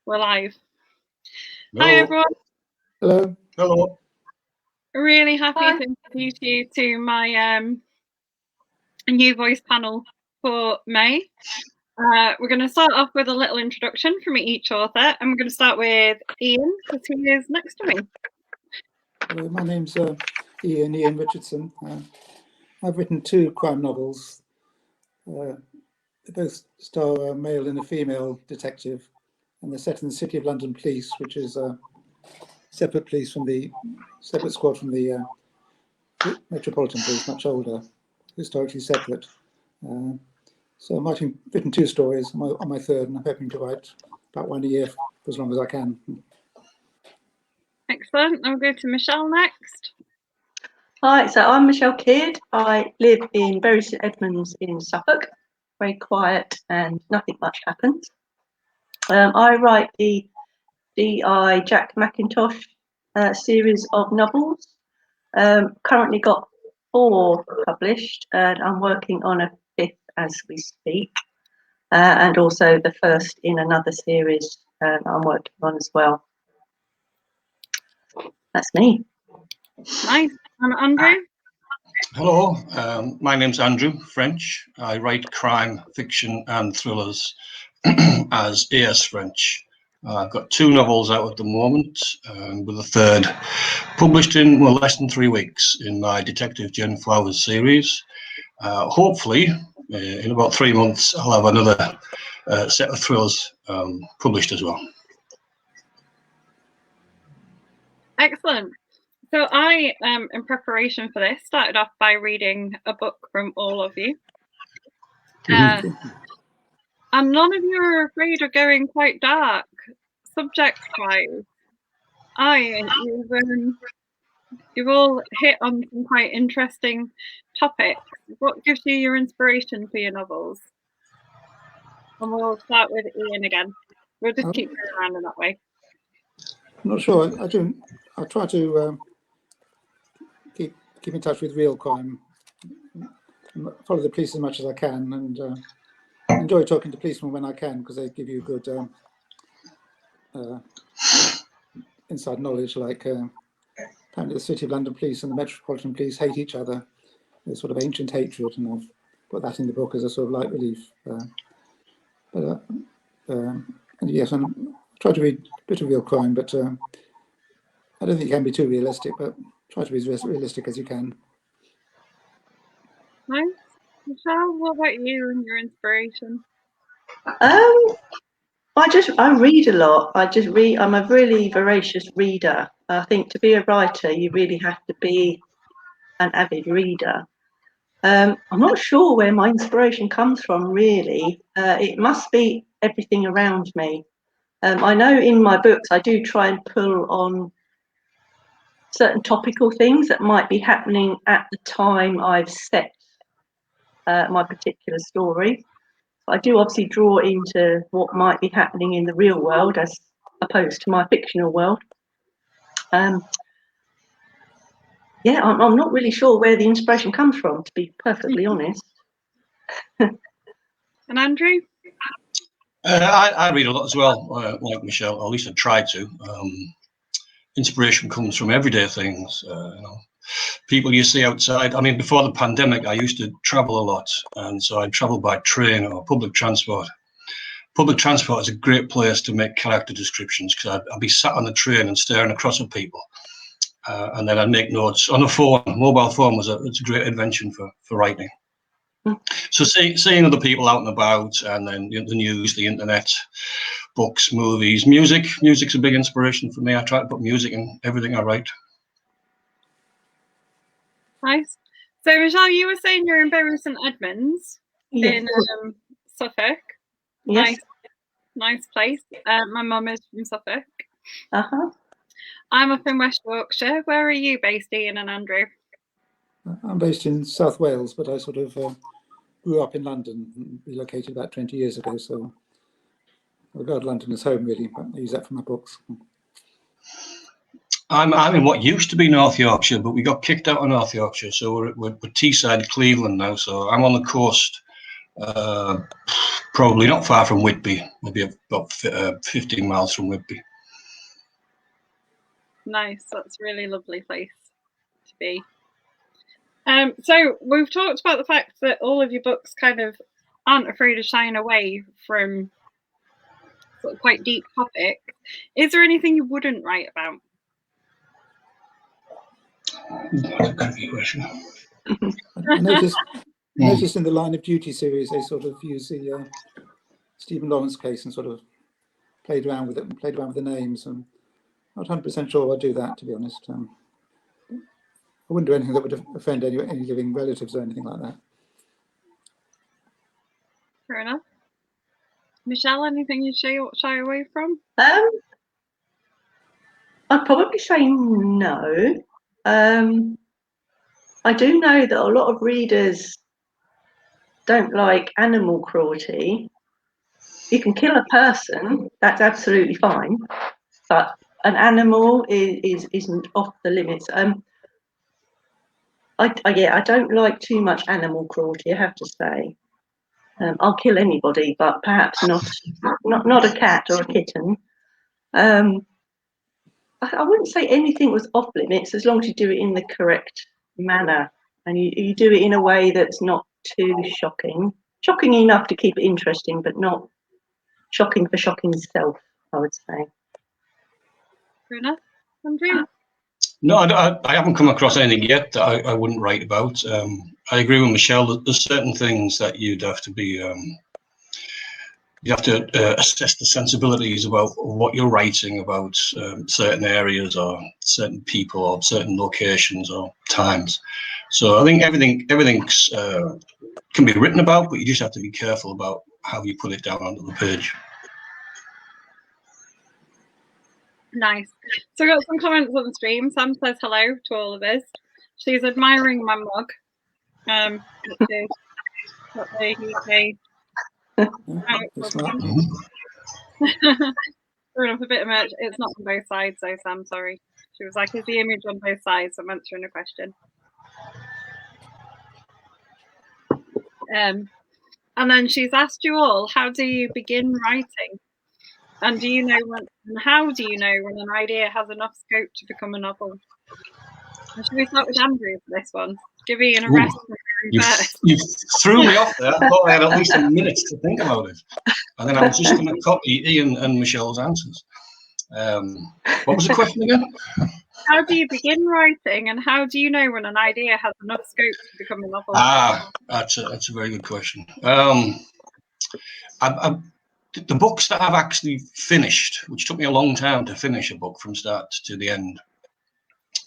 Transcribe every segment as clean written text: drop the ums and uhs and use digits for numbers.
We're live. Hello. Hi, everyone. Hello. Hello. Really happy to introduce you to my new voice panel for May. We're going to start off with a little introduction from each author, and we're going to start with Ian, because he is next to me. Hello, my name's Ian Richardson. I've written 2 crime novels. They both star a male and a female detective, and they're set in the City of London Police, which is a separate squad from the Metropolitan Police, much older, historically separate. So I've written 2 stories. I'm on my 3rd, and I'm hoping to write about 1 a year for as long as I can. Excellent. I'll go to Michelle next. Hi, so I'm Michelle Keard. I live in Bury St Edmunds in Suffolk. Very quiet and nothing much happens. I write the D.I. Jack Mackintosh series of novels. Currently got 4 published, and I'm working on a 5th as we speak, and also the first in another series I'm working on as well. That's me. Nice. And Andrew? Hello. My name's Andrew French. I write crime, fiction and thrillers as A.S. French. I've got 2 novels out at the moment, with a 3rd published in less than 3 weeks in my Detective Jen Flowers series. Hopefully, in about 3 months, I'll have another set of thrillers published as well. Excellent. So I, in preparation for this, started off by reading a book from all of you. And none of you are afraid of going quite dark, subject-wise. You've all hit on some quite interesting topics. What gives you your inspiration for your novels? And we'll start with Ian again. We'll just keep going around in that way. I'm not sure. I try to keep in touch with real crime, follow the police as much as I can, and enjoy talking to policemen when I can, because they give you good inside knowledge. Like apparently the City of London Police and the Metropolitan Police hate each other. There's sort of ancient hatred, and I've put that in the book as a sort of light relief. And yes, I try to read a bit of real crime, but I don't think it can be too realistic, but try to be as realistic as you can. Nice. Michelle, what about you and your inspiration? I read a lot. I'm a really voracious reader. I think to be a writer, you really have to be an avid reader. I'm not sure where my inspiration comes from, really. It must be everything around me. I know in my books, I do try and pull on certain topical things that might be happening at the time I've set my particular story. I do obviously draw into what might be happening in the real world as opposed to my fictional world. Yeah, I'm not really sure where the inspiration comes from, to be perfectly honest. And Andrew? I read a lot as well, like Michelle, or at least I try to. Inspiration comes from everyday things, people you see outside. I mean, before the pandemic, I used to travel a lot, and so I'd travel by train or public transport. Public transport is a great place to make character descriptions, because I'd be sat on the train and staring across at people, and then I'd make notes on a phone. Mobile phone it's a great invention for writing. So seeing other people out and about, and then the news, the internet, books, movies, music's a big inspiration for me. I try to put music in everything I write. Nice. So Michelle, you were saying you're in Bury St Edmunds in Suffolk. Yes. Nice place. My mum is from Suffolk. Uh-huh. I'm up in West Yorkshire. Where are you based, Ian and Andrew? I'm based in South Wales, but I sort of grew up in London and relocated about 20 years ago, so I regard London as home, really, but I use that for my books. I'm in what used to be North Yorkshire, but we got kicked out of North Yorkshire, so we're Teesside, Cleveland now, so I'm on the coast Probably not far from Whitby, maybe about 15 miles from Whitby. Nice, that's a really lovely place to be. So we've talked about the fact that all of your books kind of aren't afraid of shying away from sort of quite deep topics. Is there anything you wouldn't write about? That's a good question. I noticed in the Line of Duty series, they sort of use the Stephen Lawrence case and sort of played around with it and played around with the names. And not 100% sure I'd do that, to be honest. I wouldn't do anything that would offend any living relatives or anything like that. Fair enough. Michelle, anything you'd shy away from? I'd probably say no. I do know that a lot of readers don't like animal cruelty. You can kill a person, that's absolutely fine, but an animal isn't off the limits. I don't like too much animal cruelty, I have to say. I'll kill anybody, but perhaps not a cat or a kitten. I wouldn't say anything was off limits as long as you do it in the correct manner and you do it in a way that's not too shocking enough to keep it interesting, but not shocking for shocking's self, I would say. Fair enough. Andrew? No, I haven't come across anything yet that I wouldn't write about. I agree with Michelle. There's certain things that you'd have to be, you have to assess the sensibilities about what you're writing about certain areas or certain people or certain locations or times. So I think everything's can be written about, but you just have to be careful about how you put it down onto the page. Nice. So I got some comments on the stream. Sam says hello to all of us. She's admiring my mug. Which is what the UK. Throwing up a bit of merch. It's not on both sides, though, Sam. Sorry. She was like, "Is the image on both sides?" I'm answering a question. And then she's asked you all, how do you begin writing? And do you know when? And how do you know when an idea has enough scope to become a novel? And should we start with Andrew for this one? Give Ian a rest. You threw me off there. I thought I had at least a minute to think about it, and then I was just going to copy Ian and Michelle's answers. What was the question again? How do you begin writing, and how do you know when an idea has enough scope to become a novel? That's a very good question. The books that I've actually finished, which took me a long time to finish a book from start to the end,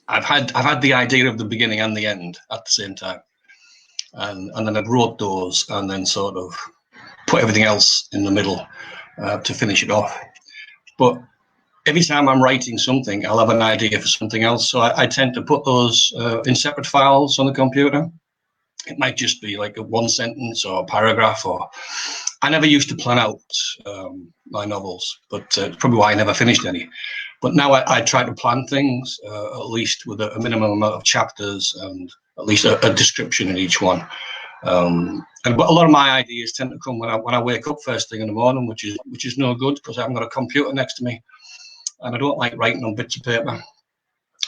I've had the idea of the beginning and the end at the same time, and then I wrote those and then sort of put everything else in the middle to finish it off. But every time I'm writing something, I'll have an idea for something else. So I tend to put those in separate files on the computer. It might just be like a one sentence or a paragraph, or I never used to plan out my novels, but it's probably why I never finished any. But now I try to plan things, at least with a minimum amount of chapters and at least a description in each one. But a lot of my ideas tend to come when I wake up first thing in the morning, which is no good because I haven't got a computer next to me, and I don't like writing on bits of paper.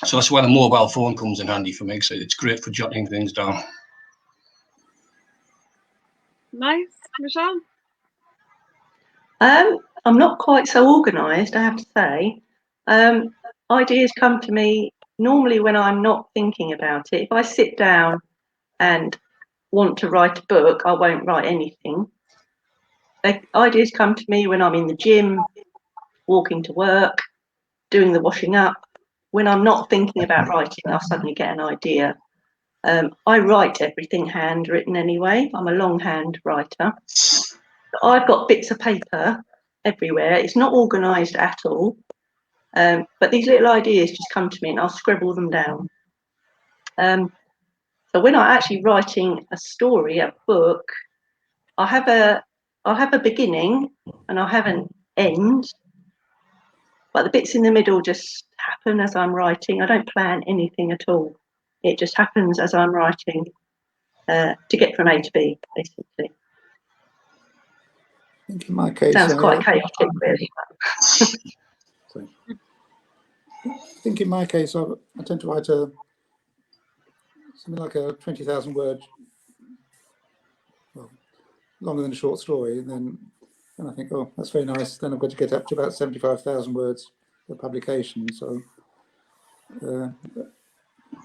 So that's why the mobile phone comes in handy for me. So it's great for jotting things down. Nice, Michelle. I'm not quite so organised, I have to say. Ideas come to me normally when I'm not thinking about it. If I sit down and want to write a book, I won't write anything. Ideas come to me when I'm in the gym, walking to work, doing the washing up. When I'm not thinking about writing, I'll suddenly get an idea. I write everything handwritten anyway. I'm a longhand writer. I've got bits of paper everywhere. It's not organised at all. But these little ideas just come to me and I'll scribble them down. So when I'm actually writing a story, a book, I'll have a beginning and I'll have an end. But the bits in the middle just happen as I'm writing. I don't plan anything at all. It just happens as I'm writing to get from A to B, basically. think in my case, Sounds quite chaotic, really. Sorry. I think in my case, I tend to write something like a 20,000 word, well, longer than a short story, and then I think, oh, that's very nice. Then I've got to get up to about 75,000 words for publication. So,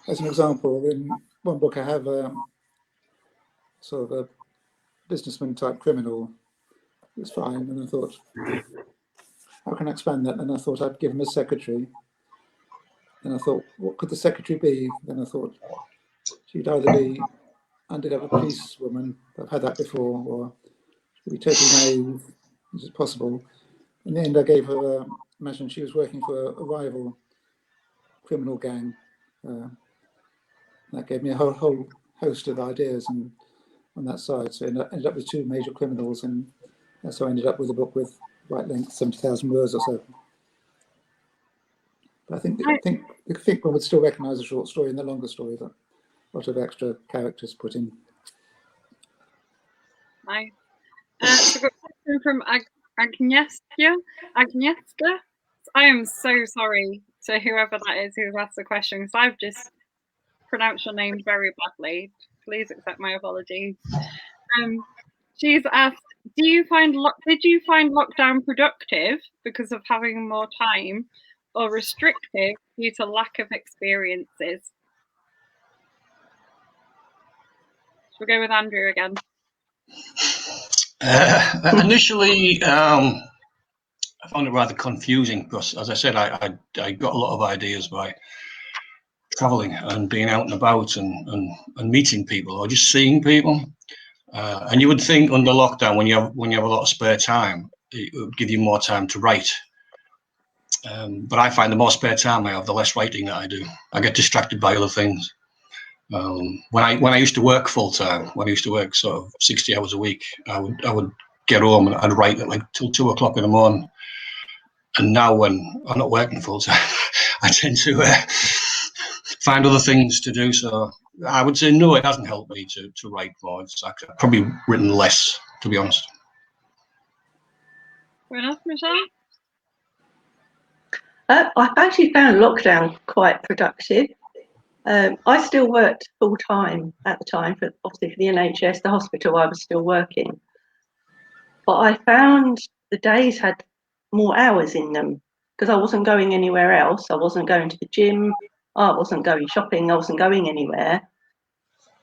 as an example, in one book I have sort of a businessman type criminal. It's fine, and I thought, how can I expand that? And I thought I'd give him a secretary. And I thought, what could the secretary be? Then I thought she'd either be undercover policewoman, I've had that before, or she'd be totally naive, which is possible. In the end, I gave her, imagine she was working for a rival criminal gang. That gave me a whole host of ideas and on that side. So I ended up with two major criminals, and so I ended up with a book with right length, 70,000 words or so. But I think one would still recognise a short story in the longer story, but a lot of extra characters put in. Nice. So I've got a question from Agnieszka. I am so sorry to whoever that is who asked the question, because I've just pronounced your name very badly. Please accept my apologies. She's asked, did you find lockdown productive because of having more time, or restrictive due to lack of experiences? We'll go with Andrew again. Initially, I found it rather confusing because, as I said, I got a lot of ideas by traveling and being out and about and meeting people or just seeing people. And you would think under lockdown, when you have a lot of spare time, it would give you more time to write. But I find the more spare time I have, the less writing that I do. I get distracted by other things. When I used to work full time, when I used to work sort of 60 hours a week, I would get home and I'd write at like till 2 o'clock in the morning. And now when I'm not working full time, I tend to find other things to do. So I would say no, it hasn't helped me to write more. It's actually I've probably written less, to be honest. Fair enough, Michelle? I've actually found lockdown quite productive. I still worked full time at the time, obviously for the NHS, the hospital. I was still working, but I found the days had more hours in them because I wasn't going anywhere else. I wasn't going to the gym. I wasn't going shopping. I wasn't going anywhere.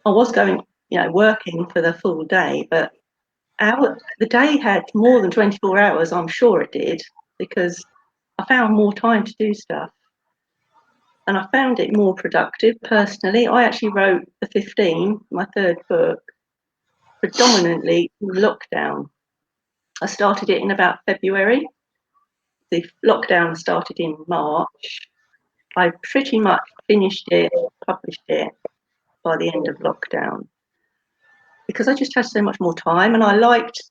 I was going, working for the full day, but the day had more than 24 hours. I'm sure it did, because I found more time to do stuff. And I found it more productive personally. I actually wrote The 15, my third book, predominantly in lockdown. I started it in about February. The lockdown started in March. I pretty much finished it, published it by the end of lockdown, because I just had so much more time, and I liked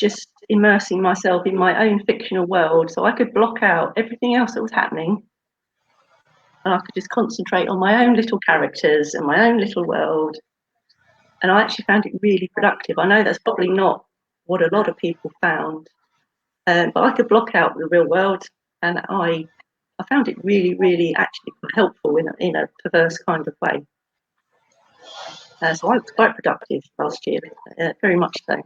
just immersing myself in my own fictional world, so I could block out everything else that was happening and I could just concentrate on my own little characters and my own little world. And I actually found it really productive. I know that's probably not what a lot of people found, but I could block out the real world, and I found it really, really actually helpful in a perverse kind of way. So I was quite productive last year, very much so.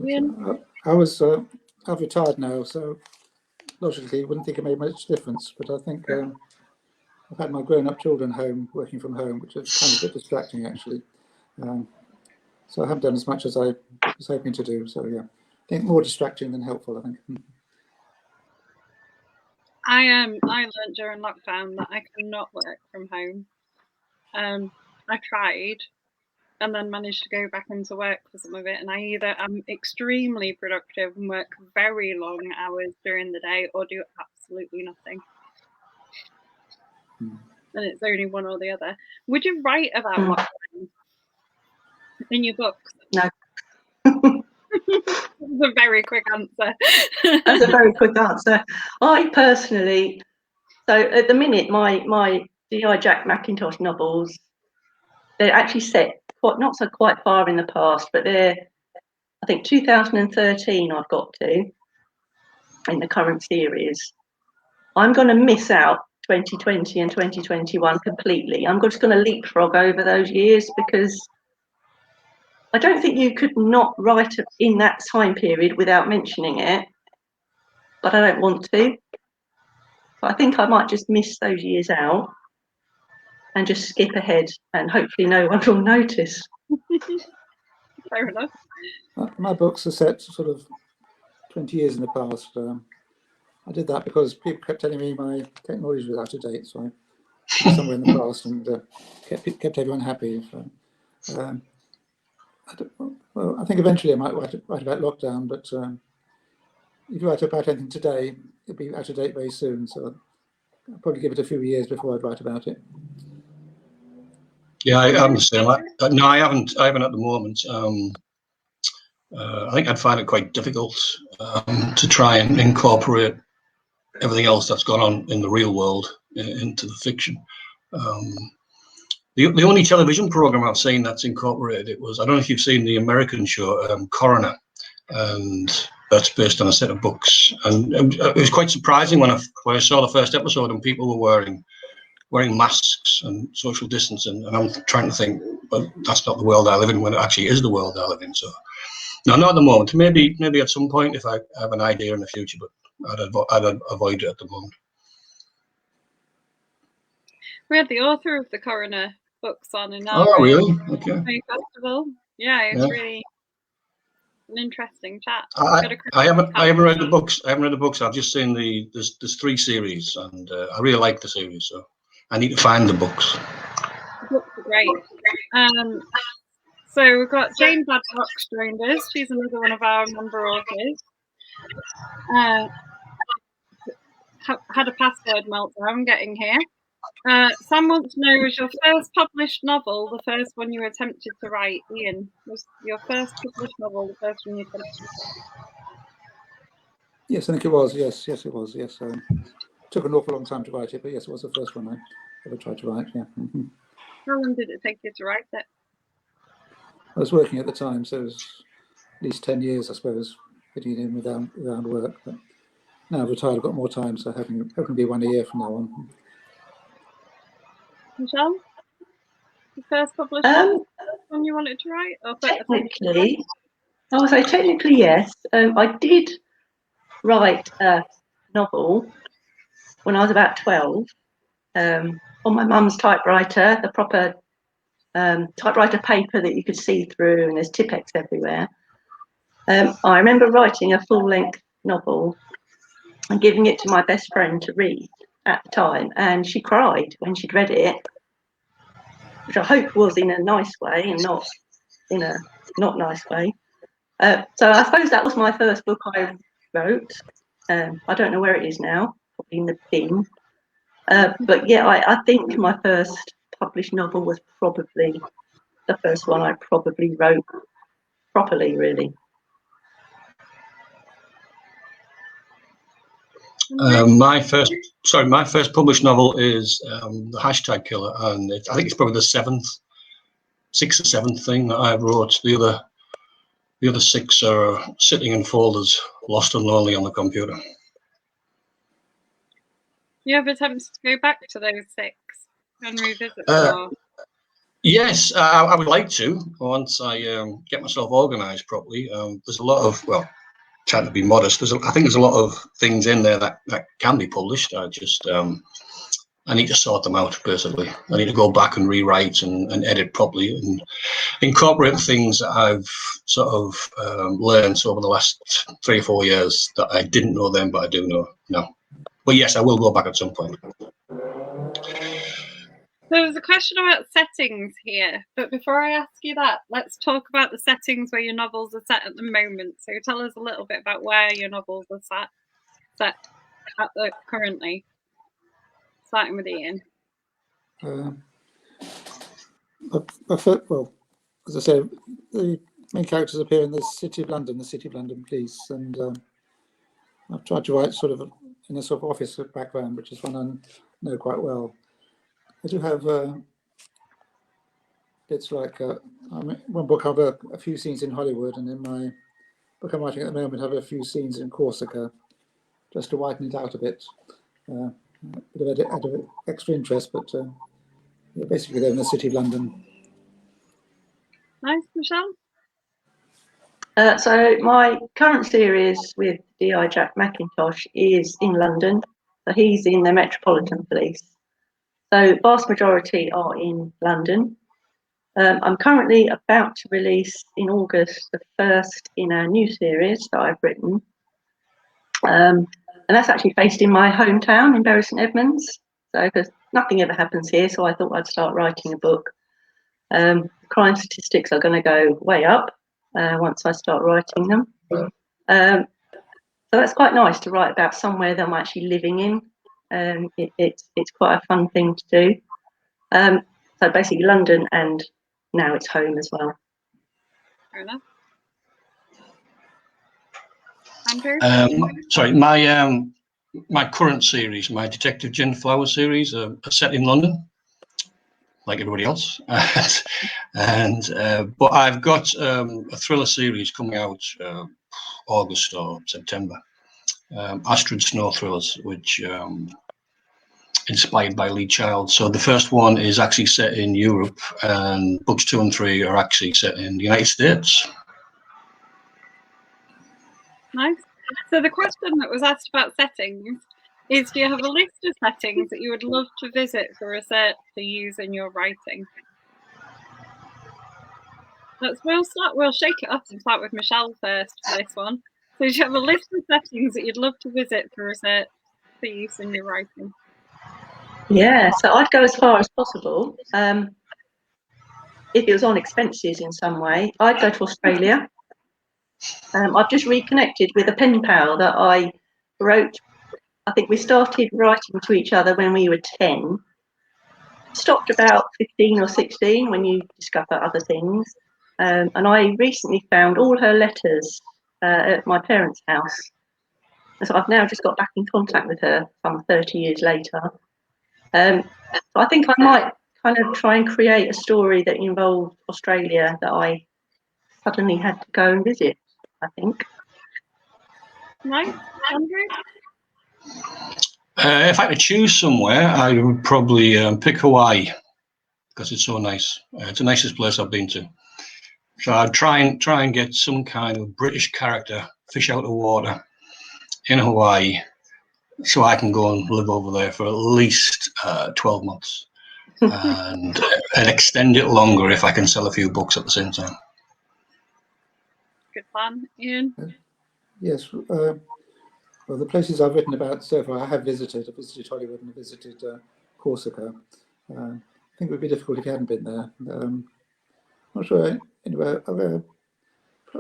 Ian? I've retired now, so logically wouldn't think it made much difference, but I think I've had my grown-up children home, working from home, which is kind of a bit distracting actually. So I haven't done as much as I was hoping to do. So yeah, I think more distracting than helpful, I think. I learned during lockdown that I cannot work from home. I tried and then managed to go back into work for some of it, and I either am extremely productive and work very long hours during the day, or do absolutely nothing. And it's only one or the other. Would you write about lockdown in your books? No. That's a very quick answer. That's a very quick answer. I personally, so at the minute, my D.I. Jack Mackintosh novels, they're actually set not so quite far in the past, but they're, I think 2013 I've got to in the current series. I'm going to miss out 2020 and 2021 completely. I'm just going to leapfrog over those years, because I don't think you could not write in that time period without mentioning it, but I don't want to. But I think I might just miss those years out and just skip ahead, and hopefully no one will notice. Fair enough. My books are set sort of 20 years in the past. I did that because people kept telling me my technology was out of date, so I was somewhere in the past and kept everyone happy. So, I think eventually I might write about lockdown, but if you write about anything today, it'll be out of date very soon. So I'll probably give it a few years before I'd write about it. Yeah, I'm the same. No, I haven't at the moment. I think I'd find it quite difficult to try and incorporate everything else that's gone on in the real world into the fiction. The only television program I've seen that's incorporated it was, I don't know if you've seen the American show Coroner, and that's based on a set of books. And it was quite surprising when I saw the first episode and people were wearing masks and social distancing, and I'm trying to think, well, that's not the world I live in, when it actually is the world I live in. So no, not at the moment. Maybe at some point if I have an idea in the future, but I'd avoid it at the moment. We had the author of the Coroner books on in our really? Okay. festival. Yeah, it's really an interesting chat. I haven't read the books. I've just seen there's 3 series, and I really like the series, so I need to find the books. The books are great. So we've got Jane Badcock joined us. She's another one of our member authors. Had a password meltdown getting here. Sam wants to know, was your first published novel the first one you attempted to write? Ian, was your first published novel the first one you attempted to write? Yes, I think it was. Yes, it was. Yes, took an awful long time to write it, but yes, it was the first one I ever tried to write. Yeah. How long did it take you to write it? I was working at the time, so it was at least 10 years, I suppose, fitting it in without work. But now I've retired, I've got more time, so hoping to be one a year from now on. Michelle, the first published one you wanted to write? Or technically, I would say technically yes. I did write a novel when I was about 12 on my mum's typewriter, the proper typewriter paper that you could see through, and there's Tipp-Ex everywhere. I remember writing a full-length novel and giving it to my best friend to read at the time, and she cried when she'd read it, which I hope was in a nice way and not in a not nice way. So I suppose that was my first book I wrote. I don't know where it is now, probably in the bin. But yeah, I think my first published novel was probably the first one I probably wrote properly, really. My first published novel is The Hashtag Killer, and I think it's probably the 6th or 7th thing that I wrote. The other 6 are sitting in folders, lost and lonely on the computer. You ever attempted to go back to those 6 and revisit them? Yes, I would like to, once I get myself organised properly. There's a lot of, well, trying to be modest, I think there's a lot of things in there that can be published. I need to sort them out, basically. I need to go back and rewrite and edit properly and incorporate the things that I've sort of learned over the last 3 or 4 years that I didn't know then, but I do know now. But yes, I will go back at some point. So there's a question about settings here, but before I ask you that, let's talk about the settings where your novels are set at the moment. So tell us a little bit about where your novels are set at currently. Starting with Ian. Well, as I say, the main characters appear in the City of London Police, and I've tried to write sort of in a sort of office background, which is one I know quite well. I do have it's like one book I have a few scenes in Hollywood, and in my book I'm writing at the moment I have a few scenes in Corsica, just to widen it out a bit. A bit of extra interest, but yeah, basically they're in the City of London. Nice, Michelle. So my current series with D.I. Jack McIntosh is in London. So he's in the Metropolitan Police. So vast majority are in London. I'm currently about to release in August the first in a new series that I've written. And that's actually based in my hometown in Bury St Edmunds. So because nothing ever happens here, so I thought I'd start writing a book. Crime statistics are going to go way up once I start writing them. So that's quite nice to write about somewhere that I'm actually living in. It's quite a fun thing to do. So basically London, and now it's home as well. Fair enough. Andrew? Sorry, my current series, my Detective Gin Flower series, are set in London, like everybody else. But I've got a thriller series coming out August or September, Astrid Snow Thrillers, which inspired by Lee Child. So the first one is actually set in Europe, and books 2 and 3 are actually set in the United States. Nice. So the question that was asked about settings is, do you have a list of settings that you would love to visit for research to use in your writing? We'll shake it up and start with Michelle first for this one. So do you have a list of settings that you'd love to visit for research for use in your writing? Yeah, so I'd go as far as possible. If it was on expenses in some way, I'd go to Australia. I've just reconnected with a pen pal that I wrote. I think we started writing to each other when we were 10. Stopped about 15 or 16 when you discover other things. And I recently found all her letters at my parents' house. And so I've now just got back in contact with her some 30 years later. So I think I might kind of try and create a story that involved Australia that I suddenly had to go and visit, I think. Nice. Andrew? If I could choose somewhere, I would probably pick Hawaii, because it's so nice. It's the nicest place I've been to. So I'd try and get some kind of British character, fish out of water in Hawaii, so I can go and live over there for at least 12 months and extend it longer if I can sell a few books at the same time. Good plan. Ian? Yes. Well, the places I've written about so far, I have visited. I visited Hollywood and I visited Corsica. I think it would be difficult if you hadn't been there. Not sure anywhere.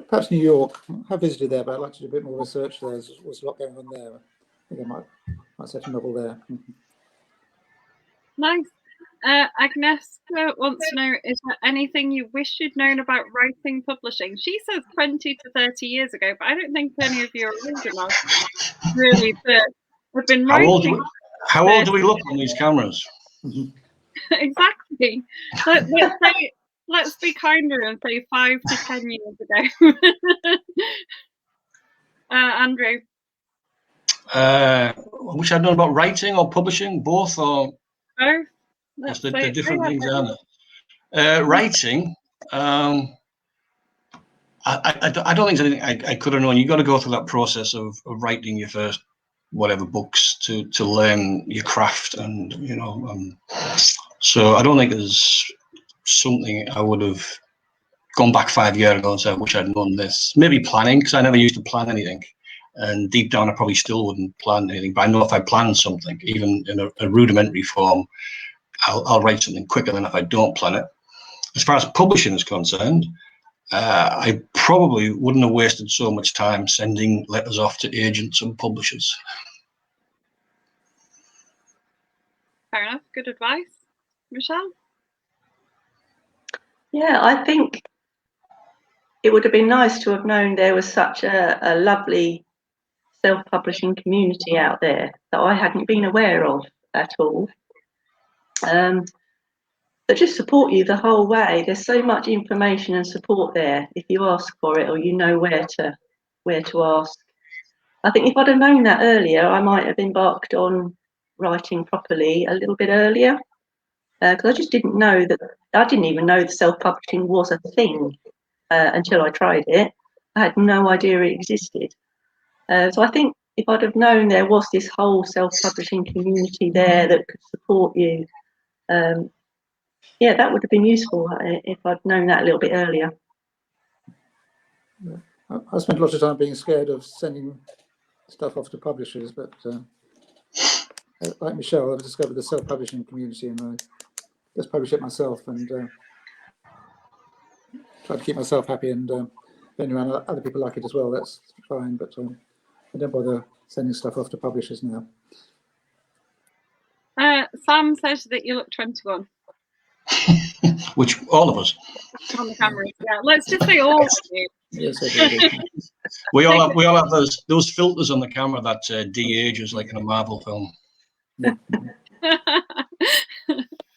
Perhaps New York. I have visited there, but I'd like to do a bit more research there. There's a lot going on there. I think I might set a novel there. Nice. Agnieszka wants to know, is there anything you wish you'd known about writing publishing? She says 20 to 30 years ago, but I don't think any of you are old enough really to have been writing. How old do we look on these cameras? Exactly. Let's be kinder and say 5 to 10 years ago. Andrew? Which I've known about writing or publishing, both, or Both. they're different things, aren't they? Writing, I don't think there's anything I could have known. You've got to go through that process of writing your first whatever books to learn your craft, and so I don't think there's something I would have gone back 5 years ago and said I wish I'd known this. Maybe planning, because I never used to plan anything, and deep down I probably still wouldn't plan anything, but I know if I plan something, even in a rudimentary form, I'll write something quicker than if I don't plan it. As far as publishing is concerned, I probably wouldn't have wasted so much time sending letters off to agents and publishers. Fair enough. Good advice. Michelle? Yeah, I think it would have been nice to have known there was such a lovely self-publishing community out there that I hadn't been aware of at all. that just support you the whole way. There's so much information and support there if you ask for it, or you know where to ask. I think if I'd have known that earlier, I might have embarked on writing properly a little bit earlier, because I just didn't know that. I didn't even know that self-publishing was a thing until I tried it. I had no idea it existed. So I think if I'd have known there was this whole self-publishing community there that could support you, yeah, that would have been useful if I'd known that a little bit earlier. Yeah. I spent a lot of time being scared of sending stuff off to publishers, but like Michelle, I've discovered the self-publishing community, and I just publish it myself and try to keep myself happy. And if anyone, other people like it as well, that's fine. But I don't bother sending stuff off to publishers now. Sam says that you look 21. Which all of us. On the camera, yeah. Let's just say all of you. Yes, I do. We all have those filters on the camera that de-ages like in a Marvel film.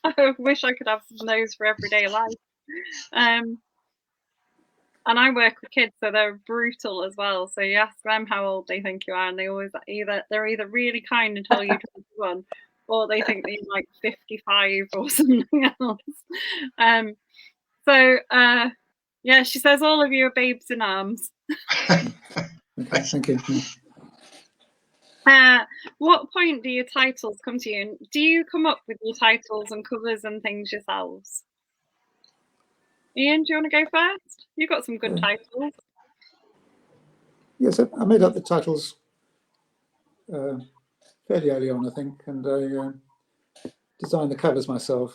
I wish I could have some of those for everyday life. And I work with kids, so they're brutal as well. So you ask them how old they think you are, and they always they're either really kind and tell you 21, or they think that you're like 55 or something else. Yeah, she says all of you are babes in arms. Okay, thank you. What point do your titles come to you? And do you come up with your titles and covers and things yourselves? Ian, do you want to go first? You've got some good titles. Yes, I made up the titles fairly early on, I think, and I designed the covers myself.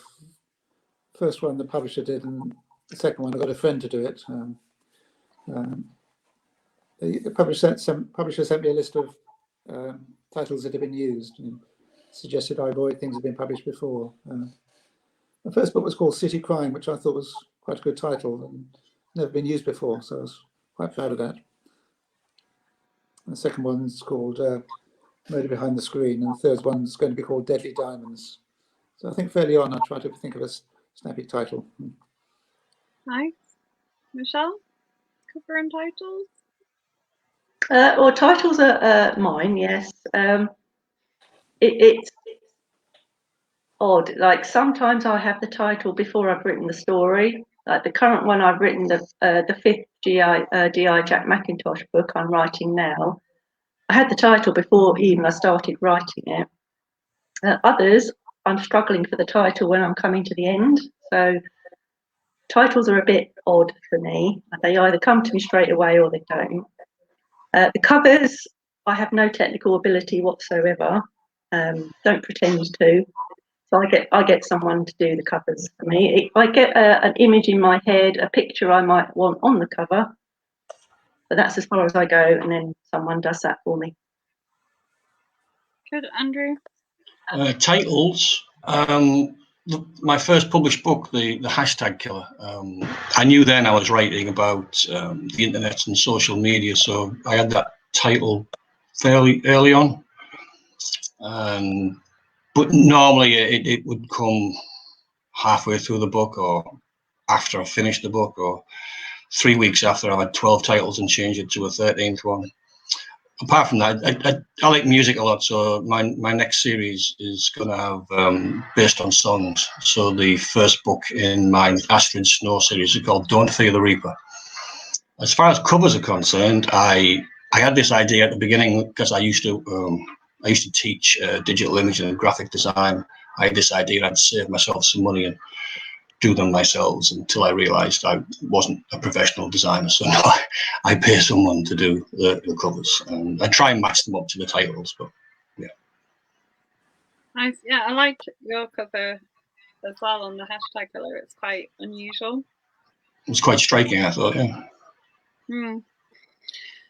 First one the publisher did, and the second one I got a friend to do it. The publisher sent me a list of titles that had been used and suggested I avoid things that had been published before. The first book was called City Crime, which I thought was quite a good title and never been used before, so I was quite proud of that. And the second one's called Murder Behind the Screen, and the third one's going to be called Deadly Diamonds. So I think fairly on I try to think of a snappy title. Nice. Michelle, cover and titles? Well, titles are mine, yes. It's odd. Like sometimes I have the title before I've written the story. Like the current one I've written, the fifth D.I. Jack Mackintosh book I'm writing now. I had the title before even I started writing it. Others, I'm struggling for the title when I'm coming to the end. So titles are a bit odd for me. They either come to me straight away or they don't. The covers, I have no technical ability whatsoever. Don't pretend to. So I get someone to do the covers for me. I get an image in my head, a picture I might want on the cover, but that's as far as I go, and then someone does that for me. Good, Andrew. Titles. My first published book, the Hashtag Killer. I knew then I was writing about the internet and social media, so I had that title fairly early on. But normally it would come halfway through the book, or after I finished the book, or 3 weeks after I had 12 titles and changed it to a 13th one. Apart from that, I like music a lot, so my next series is going to have based on songs. So the first book in my Astrid Snow series is called Don't Fear the Reaper. As far as covers are concerned, I had this idea at the beginning because I used to teach digital imaging and graphic design. I had this idea I'd save myself some money and do them myself, until I realised I wasn't a professional designer. So now I pay someone to do the covers, and I try and match them up to the titles. But yeah, Nice. Yeah, I like your cover as well on the Hashtag Killer. It's quite unusual. it's quite striking, I thought. Yeah.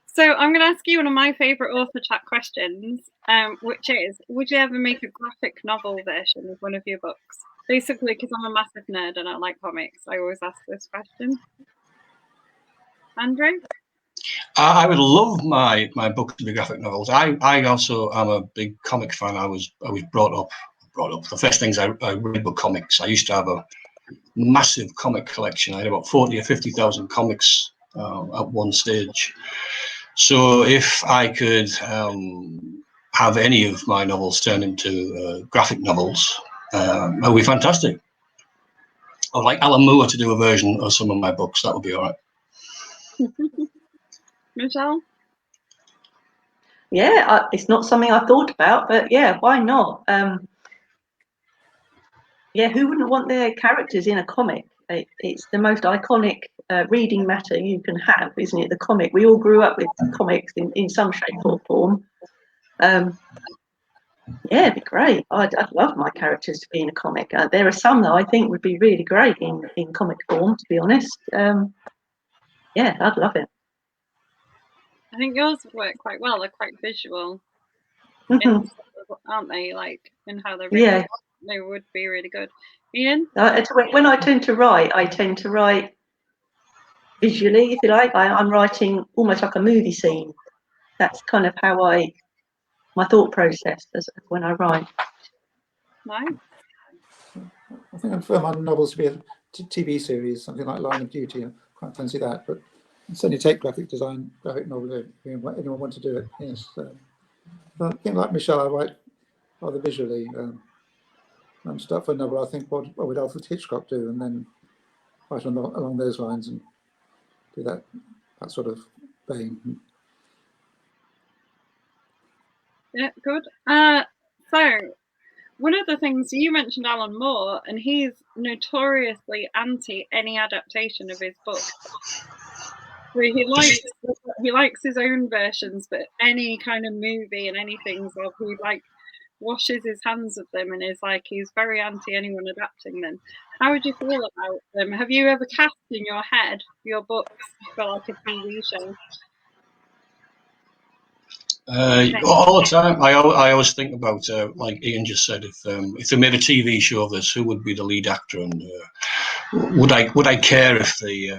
So I'm going to ask you one of my favourite author chat questions, which is, would you ever make a graphic novel version of one of your books? Basically, because I'm a massive nerd and I like comics, I always ask this question. Andrew? I would love my book to be graphic novels. I also am a big comic fan. I was brought up. The first things I read were comics. I used to have massive comic collection. I had about 40 or 50,000 comics at one stage. So if I could have any of my novels turned into graphic novels, that would be fantastic. I'd like Alan Moore to do a version of some of my books. That would be all right. Michelle? Yeah, it's not something I've thought about, but yeah, why not? Yeah, who wouldn't want their characters in a comic? It's the most iconic reading matter you can have, isn't it? The comic. We all grew up with comics in some shape or form. Yeah, it'd be great. I'd love my characters to be in a comic. There are some that I think would be really great in comic form, to be honest. Yeah, I'd love it. I think yours would work quite well. They're quite visual, aren't they? Like in how they're written. Yeah. They would be really good. Ian? When I tend to write visually, if you like. I'm writing almost like a movie scene. That's kind of how my thought process as when I write. Nice. I think I prefer my novels to be a TV series, something like Line of Duty. I quite fancy that, but certainly take graphic novel if anyone wants to do it. Yes, but I think like Michelle, I write rather visually. And start for a novel, I think what would Alfred Hitchcock do, and then write along those lines and do that sort of vein. Yeah, good. So one of the things you mentioned, Alan Moore, and he's notoriously anti any adaptation of his book. So he likes his own versions, but any kind of movie and anything, so he like washes his hands of them and is like he's very anti anyone adapting them. How would you feel about them? Have you ever cast in your head your books for like a TV show? All the time. I always think about, like Ian just said, if they made a TV show of this, who would be the lead actor, and would I care if they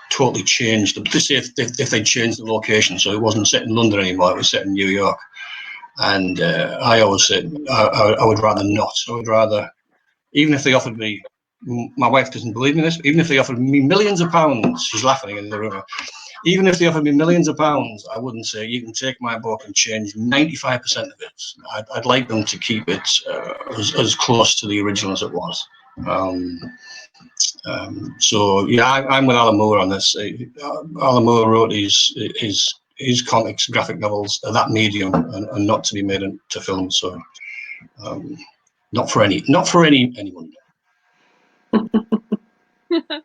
totally changed if they changed the location, so it wasn't set in London anymore, it was set in New York. And I always said I would rather not. I would rather, even if they offered me, my wife doesn't believe me this, even if they offered me millions of pounds, she's laughing in the room. Even if they offered me millions of pounds, I wouldn't say, you can take my book and change 95% of it. I'd like them to keep it as close to the original as it was. So yeah, I'm with Alan Moore on this. Alan Moore wrote his comics, graphic novels, are that medium and not to be made into film. So not for anyone.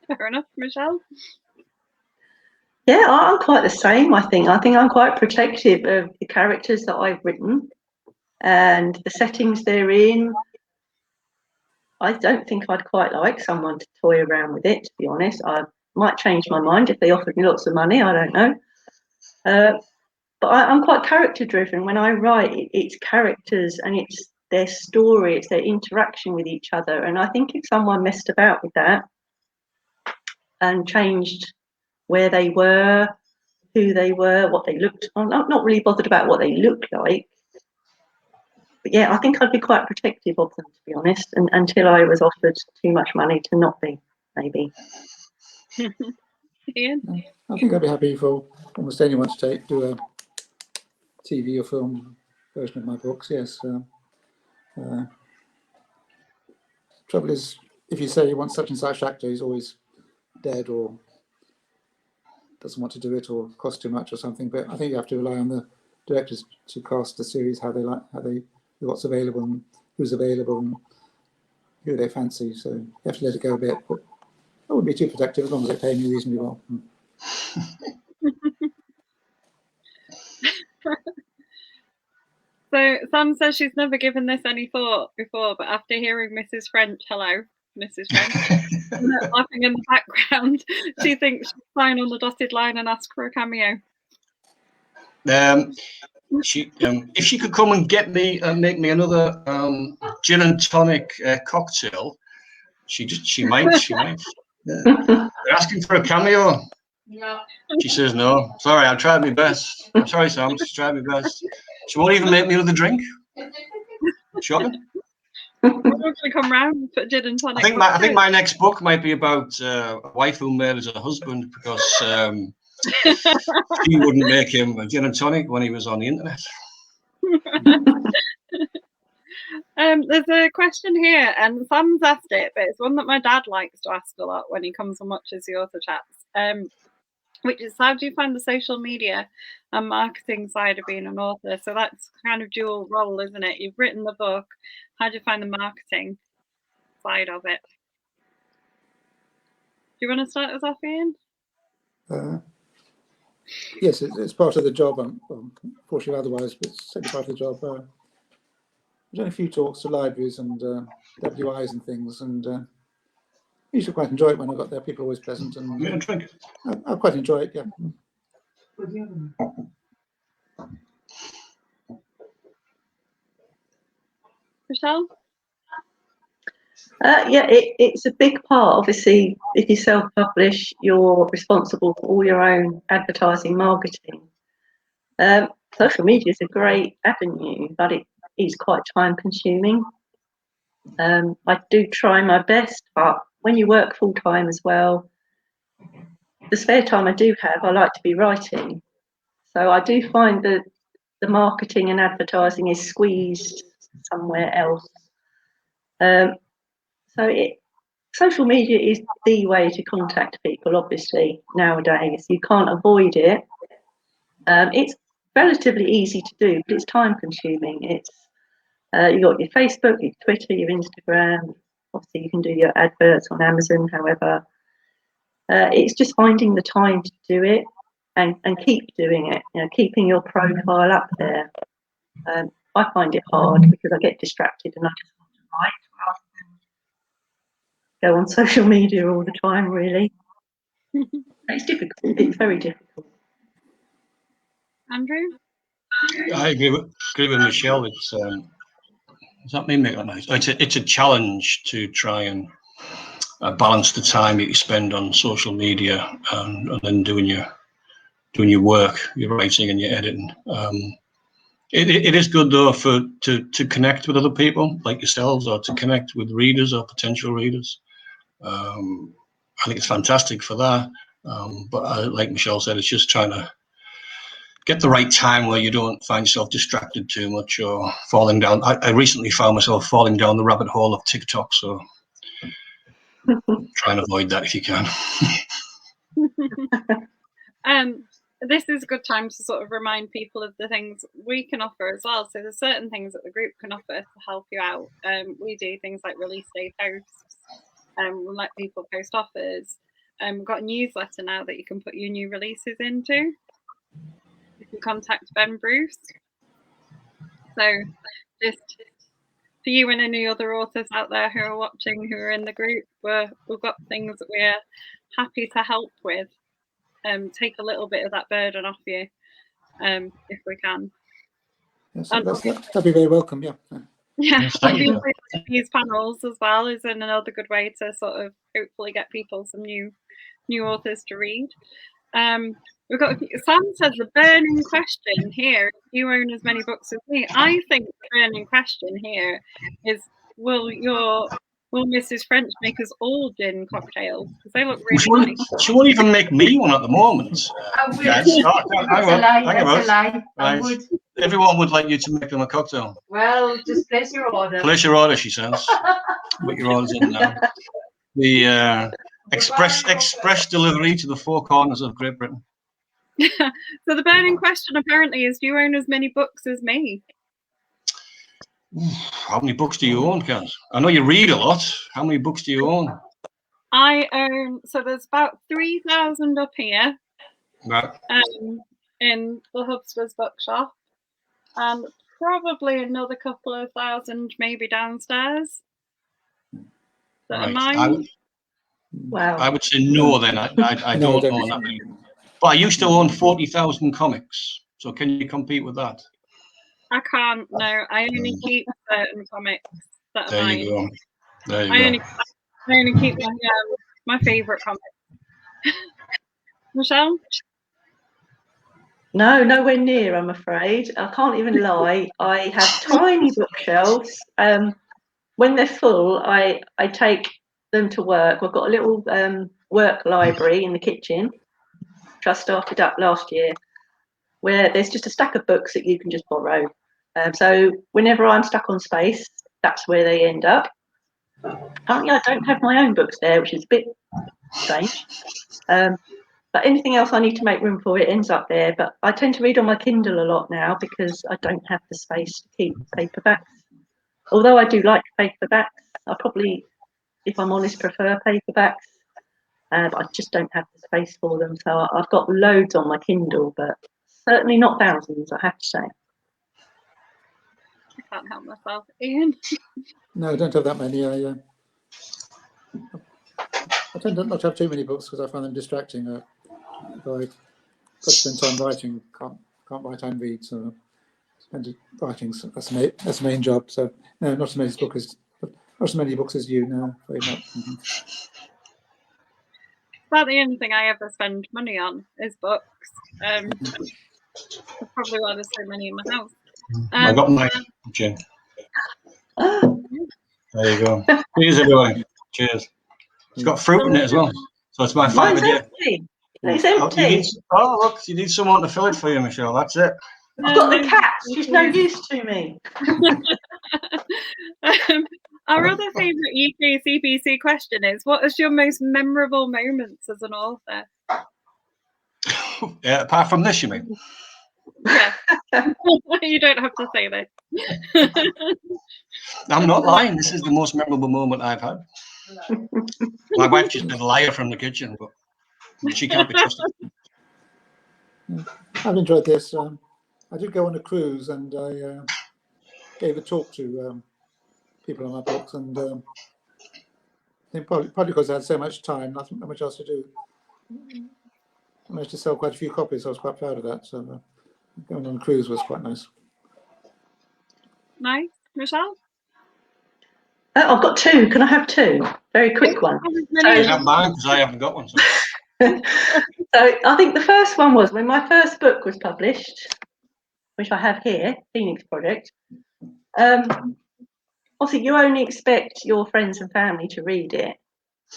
Fair enough, Michelle. Yeah, I'm quite the same. I think I'm quite protective of the characters that I've written and the settings they're in. I don't think I'd quite like someone to toy around with it, to be honest. I might change my mind if they offered me lots of money. I don't know. But I'm quite character driven. When I write, it's characters and it's their story, it's their interaction with each other. And I think if someone messed about with that and changed where they were, who they were, what they looked, I'm not really bothered about what they look like. But yeah, I think I'd be quite protective of them, to be honest, and until I was offered too much money to not be, maybe. Ian? I think I'd be happy for almost anyone to do a TV or film version of my books, yes. Trouble is, if you say you want such and such actor, he's always dead or doesn't want to do it or costs too much or something. But I think you have to rely on the directors to cast the series what's available and who's available and who they fancy. So you have to let it go a bit, but I wouldn't be too protective as long as they pay me reasonably well. So Sam says she's never given this any thought before, but after hearing Mrs. French, hello, Mrs. French, laughing in the background, she thinks she'll sign on the dotted line and ask for a cameo. If she could come and get me and make me another gin and tonic cocktail, she might. They're asking for a cameo. No. She says no. Sorry, I'll try my best. I'm sorry, Sam. She's tried my best. She won't even make me another drink. Shocking. We'll actually come round for gin and tonic. I think my next book might be about a wife who murders her husband because she wouldn't make him a gin and tonic when he was on the internet. There's a question here, and Sam's asked it, but it's one that my dad likes to ask a lot when he comes and watches the author chats, which is, how do you find the social media and marketing side of being an author? So that's kind of dual role, isn't it? You've written the book. How do you find the marketing side of it? Do you want to start us off, Ian? Yes, it's part of the job. Unfortunately, otherwise, but it's certainly part of the job. I've done a few talks to libraries and WIs and things, and I used to quite enjoy it when I got there. People are always pleasant, and I quite enjoy it. Yeah. Michelle? Yeah, it's a big part. Obviously, if you self-publish, you're responsible for all your own advertising, marketing. Social media is a great avenue, but it is quite time-consuming. I do try my best, but when you work full-time as well, the spare time I do have, I like to be writing. So I do find that the marketing and advertising is squeezed somewhere else. Social media is the way to contact people, obviously, nowadays. You can't avoid it. It's relatively easy to do, but it's time consuming. It's you got your Facebook, your Twitter, your Instagram. Obviously, you can do your adverts on Amazon, however. It's just finding the time to do it and keep doing it, keeping your profile up there. I find it hard because I get distracted and I just want to write rather than go on social media all the time, really. It's difficult. It's very difficult. Andrew? I agree with Michelle. It's does that mean make that nice? It's a challenge to try and balance the time that you spend on social media and then doing your work, your writing and your editing. It is good though to connect with other people like yourselves, or to connect with readers or potential readers. I think it's fantastic for that. But like Michelle said, it's just trying to get the right time where you don't find yourself distracted too much or falling down. I recently found myself falling down the rabbit hole of TikTok, so try and avoid that if you can. This is a good time to sort of remind people of the things we can offer as well. So there's certain things that the group can offer to help you out. We do things like release day posts, we'll let people post offers. We've got a newsletter now that you can put your new releases into if you contact Ben Bruce. So just for you and any other authors out there who are watching, who are in the group, we've got things that we're happy to help with. Take a little bit of that burden off you, if we can. Yes, that'd be very welcome. Yeah. Yeah, obviously these panels as well is another good way to sort of hopefully get people some new authors to read. We've got Sam says the burning question here: you own as many books as me. I think the burning question here is: Will Mrs. French make us all gin cocktails? Because they look really nice. She won't even make me one at the moment. That's a lie. I would. Everyone would like you to make them a cocktail. Well, just place your order. Place your order, she says. Put your orders in now. The express delivery to the four corners of Great Britain. So the burning question apparently is: do you own as many books as me? How many books do you own, Kaz? I know you read a lot. How many books do you own? I own, so there's about 3,000 up here, Right. in the Hubster's bookshop, and probably another couple of thousand maybe downstairs. Right. Wow. I would say no then. I don't own that many. But I used to own 40,000 comics. So can you compete with that? I can't, no. I only keep certain comics that are mine. You go. There you go. I only keep my favourite comics. Michelle? No, nowhere near, I'm afraid. I can't even lie. I have tiny bookshelves. Well, when they're full, I take them to work. I've got a little work library in the kitchen, which I started up last year, where there's just a stack of books that you can just borrow. So whenever I'm stuck on space, that's where they end up. Currently, I don't have my own books there, which is a bit strange. But anything else I need to make room for, it ends up there. But I tend to read on my Kindle a lot now because I don't have the space to keep paperbacks. Although I do like paperbacks, I probably, if I'm honest, prefer paperbacks. But I just don't have the space for them. So I've got loads on my Kindle, but certainly not thousands, I have to say. I can't help myself. Ian? No, I don't have that many. I tend not to have too many books because I find them distracting. I've got to spend time writing. Can't write and read, so spend writing. So that's the main job. So no, not as many books as you. No, very much. About the only thing I ever spend money on is books. That's probably why there's so many in my house. I got mine, Jim. There you go. Cheers, everyone. Cheers. It's got fruit in it as well, so it's my favourite. Empty. It's empty. Look, you need someone to fill it for you, Michelle. That's it. I've got the cat. She's no use to me. Our other favourite UK CBC question is: what is your most memorable moments as an author? Yeah, apart from this, you mean? Yeah. You don't have to say this. I'm not lying. This is the most memorable moment I've had. My wife just been a liar from the kitchen, but she can't be trusted. I've enjoyed this. I did go on a cruise and I gave a talk to people on my books, and I think probably because I had so much time, nothing much else to do. I managed to sell quite a few copies. I was quite proud of that. So going on a cruise was quite nice. Nice. Michelle? I've got two. Can I have two? Very quick one. I have mine because I haven't got one. So. So I think the first one was when my first book was published, which I have here, Phoenix Project. Obviously, you only expect your friends and family to read it,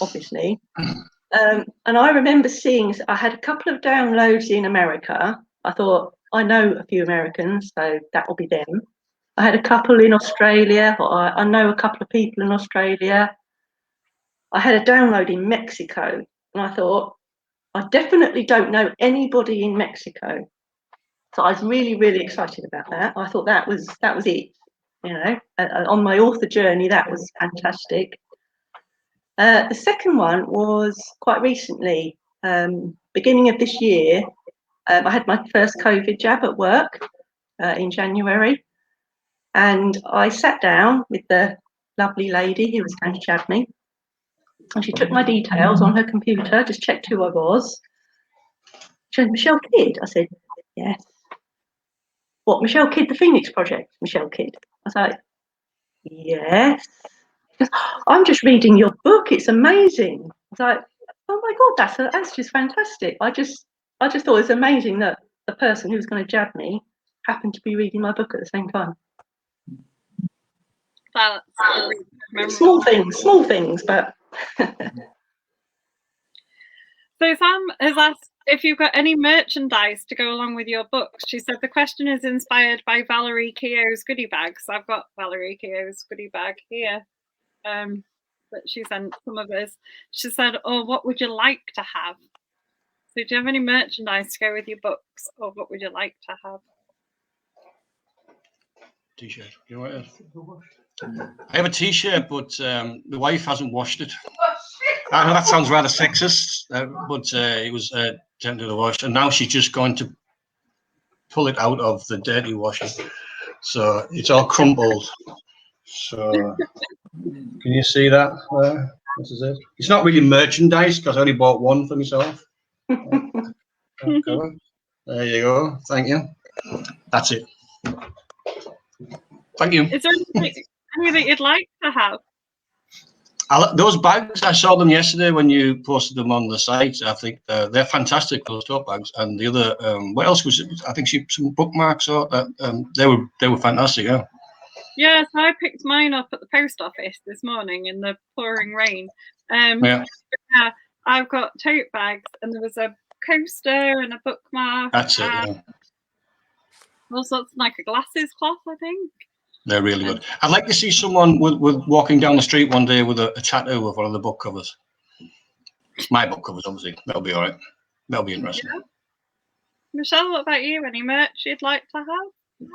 obviously. And I remember seeing, I had a couple of downloads in America. I thought, I know a few Americans, so that will be them. I had a couple in Australia. I know a couple of people in Australia. I had a download in Mexico, and I thought, I definitely don't know anybody in Mexico. So I was really, really excited about that. I thought that was it. You know, on my author journey, that was fantastic. The second one was quite recently, beginning of this year. I had my first COVID jab at work in January. And I sat down with the lovely lady who was going to jab me. And she took my details on her computer, just checked who I was. She said, Michelle Kidd? I said, yes. What, Michelle Kidd, the Phoenix Project? Michelle Kidd? I was like, yes. She goes, I'm just reading your book. It's amazing. I was like, oh my God, that's just fantastic. I just thought it was amazing that the person who was going to jab me happened to be reading my book at the same time. Small things, but. So Sam has asked if you've got any merchandise to go along with your books. She said the question is inspired by Valerie Keogh's goodie bag. So I've got Valerie Keogh's goodie bag here. That she sent some of us. She said, oh, what would you like to have? So do you have any merchandise to go with your books, or what would you like to have? T-shirt. You want it? I have a T-shirt, but the wife hasn't washed it. I know that sounds rather sexist, but it was sent to the wash, and now she's just going to pull it out of the dirty washing. So it's all crumpled. So can you see that? This is it. It's not really merchandise because I only bought one for myself. There you go. Thank you. That's it. Thank you. Is there anything you'd like to have? Those bags, I saw them yesterday when you posted them on the site. I think they're fantastic, those tote bags. And the other, what else was it? I think some bookmarks or they were fantastic. Yeah. Yeah, so I picked mine up at the post office this morning in the pouring rain. Yeah. Yeah, I've got tote bags, and there was a coaster and a bookmark. That's it. Yeah. All sorts, like a glasses cloth, I think. They're really good. I'd like to see someone with walking down the street one day with a tattoo of one of the book covers. My book covers, obviously. That'll be all right. That'll be interesting. Yeah. Michelle, what about you? Any merch you'd like to have?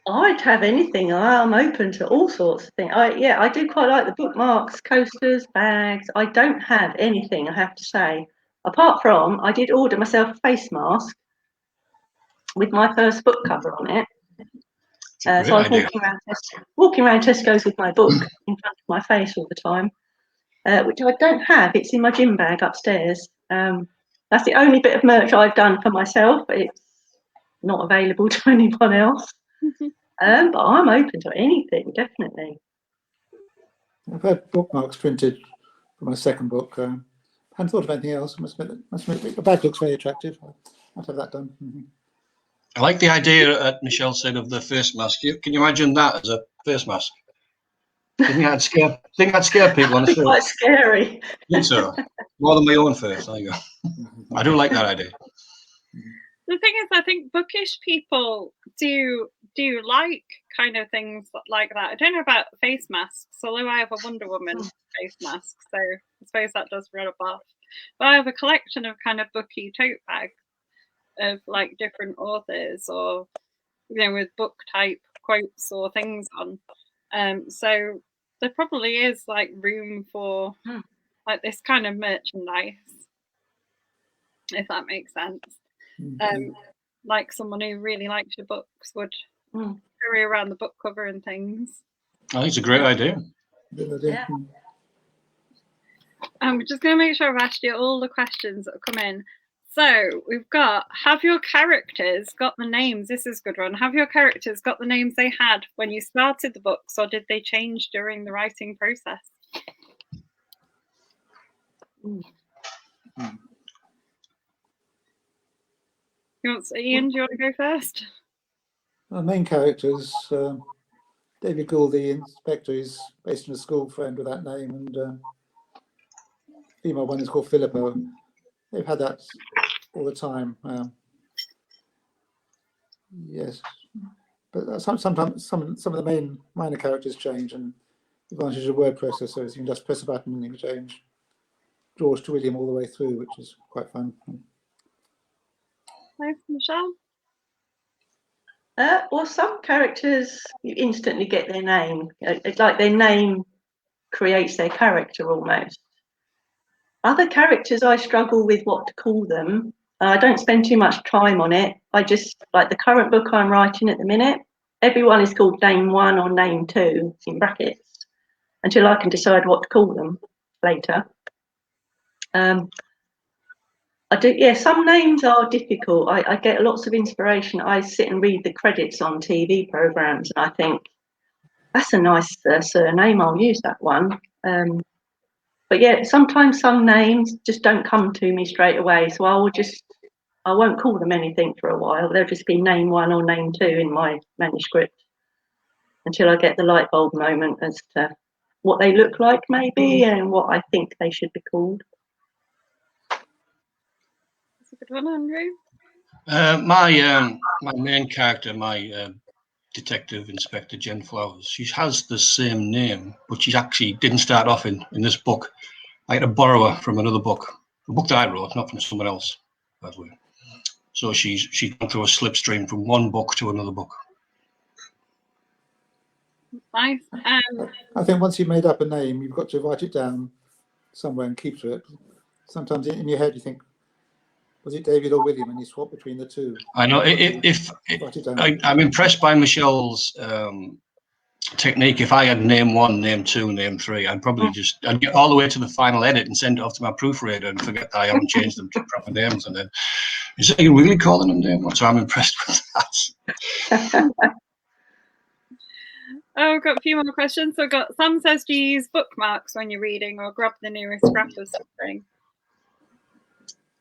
I'd have anything. I'm open to all sorts of things. I do quite like the bookmarks, coasters, bags. I don't have anything, I have to say. Apart from, I did order myself a face mask with my first book cover on it. So I was walking around Tesco's with my book in front of my face all the time, which I don't have. It's in my gym bag upstairs. That's the only bit of merch I've done for myself. It's not available to anyone else. But I'm open to anything, definitely. I've had bookmarks printed for my second book. I hadn't thought of anything else. Must admit, the bag looks very attractive. I'll have that done. I like the idea that Michelle said of the face mask. Can you imagine that as a face mask? I think I'd scare people on the street. Quite scary. I think so. More than my own face. There you go. I do like that idea. The thing is, I think bookish people do like kind of things like that. I don't know about face masks, although I have a Wonder Woman face mask, so I suppose that does rub off. But I have a collection of kind of booky tote bags of like different authors, or with book type quotes or things on. So there probably is like room for like this kind of merchandise, if that makes sense. Like someone who really likes your books would carry around the book cover and things. I think it's a great idea. Yeah. I'm just going to make sure I've asked you all the questions that have come in. So we've got, have your characters got the names? This is a good one. Have your characters got the names they had when you started the books, or did they change during the writing process? Ian, do you want to go first? Our main characters, David Gould, the inspector, is based on a school friend with that name, and female one is called Philippa. They've had that all the time. Yes, but sometimes some of the main minor characters change, and the advantage of word processors, you can just press a button and it can change George to William all the way through, which is quite fun. Thanks, Michelle. Well, some characters you instantly get their name. It's like their name creates their character almost. Other characters, I struggle with what to call them. I don't spend too much time on it. I just, like the current book I'm writing at the minute, everyone is called name 1 or name 2 in brackets until I can decide what to call them later. Some names are difficult. I get lots of inspiration. I sit and read the credits on TV programs and I think, that's a nice surname, I'll use that one. But yeah, sometimes some names just don't come to me straight away. So I won't call them anything for a while. They'll just be name 1 or name 2 in my manuscript until I get the light bulb moment as to what they look like maybe and what I think they should be called. That's a good one, Andrew. My main character, my detective inspector Jen Flowers, she has the same name, but she actually didn't start off in this book. I had to borrow her from another book, a book that I wrote, not from someone else, by the way. So she's gone through a slipstream from one book to another book. Nice. I think once you've made up a name, you've got to write it down somewhere and keep to it. Sometimes in your head you think, was it David or William? And you swap between the two. I know. I'm impressed by Michelle's technique. If I had name 1, name 2, name 3, I'd get all the way to the final edit and send it off to my proofreader and forget that I haven't changed them to proper names. And then, is it really calling them name 1? So I'm impressed with that. Oh, I've got a few more questions. So Sam says, do you use bookmarks when you're reading or grab the nearest scrap of something?